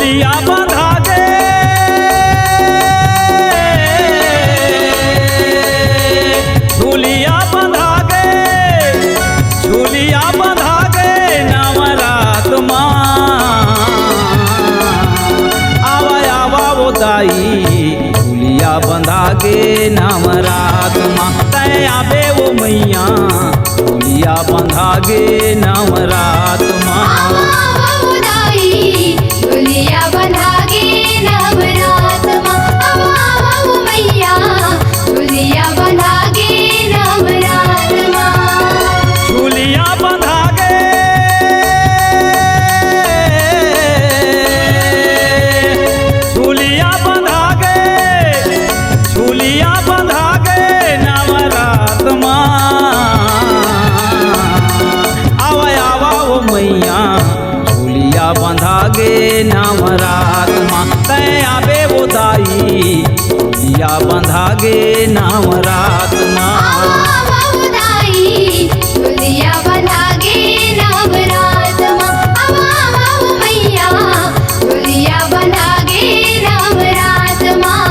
झूलिया बंधा गे झूलिया बंधा गे झूलिया बंधा गे नवरात माँ आवा आवा वो दाई झूलिया बंधा गे नवरात माँ तय आवे वो मैया झूलिया बंधा गे नवरात माँ झूलिया बंधा गे नवरात माँ मैया झूलिया बंधा गे नवरात माँ झूलिया बंधा गे झूलिया बंधा गे झूलिया बंधा गे नवरात माँ आवा आवा वो मैया झूलिया बंधा गे नवरात माँ तय आवे वो दाई झूलिया बंधा गे नवरात माँ झूलिया बंधा गे नवरात माँ मैया झूलिया बंधा गे नवरात माँ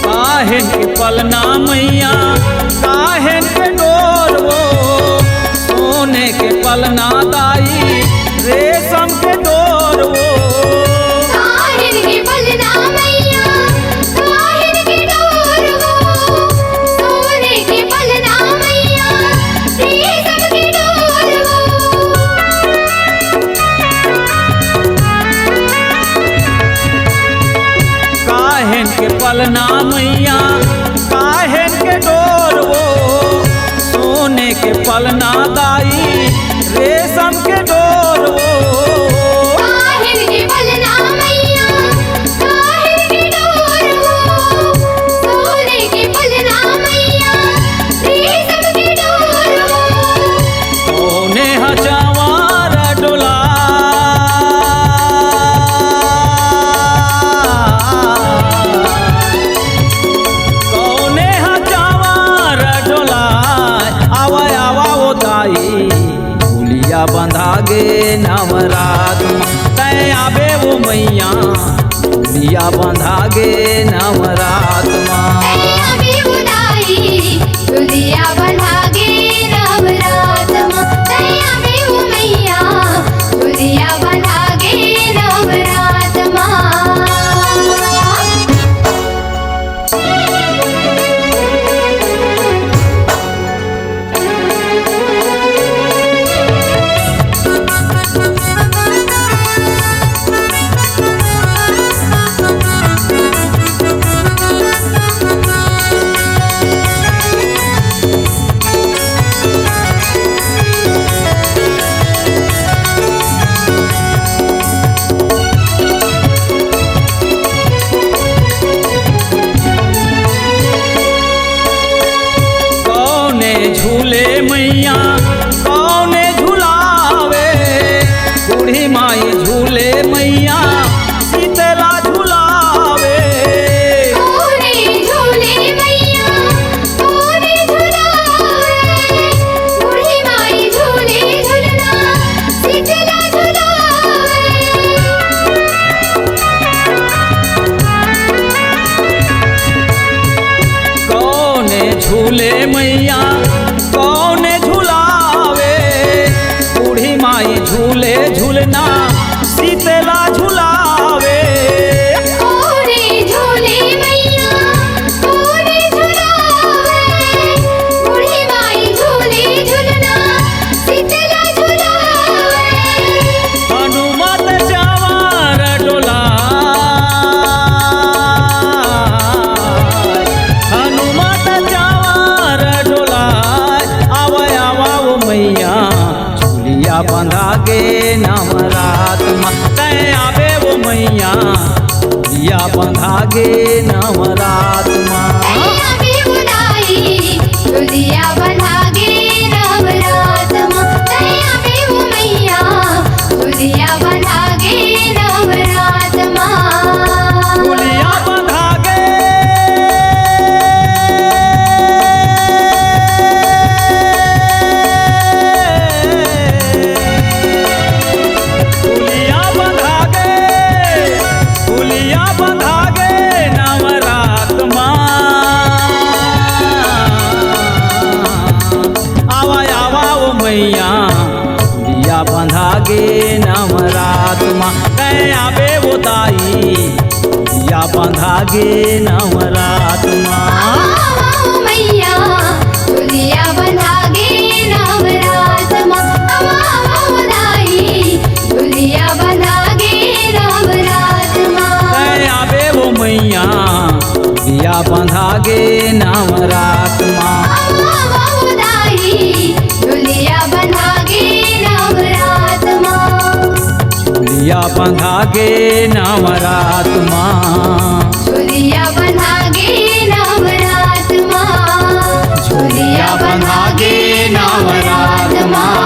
काहेन के पलना मैया काहेन के डोर वो सोने के पलना दाई रेशम के डोर वो काहेन के पलना मैया काहेन के डोर वो सोने के पलना मैया रेशम के डोर वो काहेन के पलना मैया काहेन के डोर वो सोने के पलना दाई रेशम के डोर वो काहेन के पलना मैया काहेन के डोर वो सोने के पलना मैया रेशम के डोर वो सोने हजावार डोला सोने हजावार डोला आवा आवा वो दाई झूलिया बंधा गे नवरात तय आवे वो मैया झूलिया बंधा गे नवरात माँ झूलिया बंधा गे नवरात माँ मैया झूलिया बंधा गे नवरात माँ कौने झूले मैया कौने झुलावे बूढ़ी माई झूले मैया शीतला झुलावे कोने झूले मैया कोने झुलावे बूढ़ी माई झूले झुलना शीतला झुलावे कौने झूले मैया कौने झुलावे बूढ़ी माई झूले झुलना शीतला झुलावे कोने झूले मैया कोने झुलावे बूढ़ी माई झूले झुलना शीतला झुलावे हनुमत जवार डोला हनुमत जवार डोला आवा आवा वो मैया बंधागे नवरात माँ। तैया बेहुदाई झुलिया बंधागे नवरात माँ। तैया बेहु मैया झुलिया बंधागे नवरात माँ। झुलिया बंधागे झुलिया बंधागे झुलिया बंधागे नवरात माँ। आवा आवा ओ मैया झुलिया बंधागे नवरात माँ। कया बे वो दाई झुलिया बंधागे नवरात माँ। आवा मैया झुलिया बंधागे नवरात माँ। आवा दाई झुलिया बंधागे नवरात माँ। कया बे वो मैया झुलिया बंधागे नवरात माँ। आवा दाई झुलिया बंधागे नवरात माँ। झुलिया बंधागे नवरात माँ। झुलिया बंधागे नवरात माँ। झुलिया बंधागे नवरात माँ।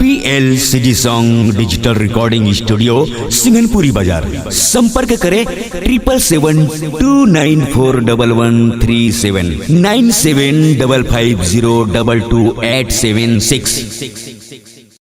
PLCG song digital recording studio Singhanpuri बाजार। संपर्क करें 7772941137 9755022876।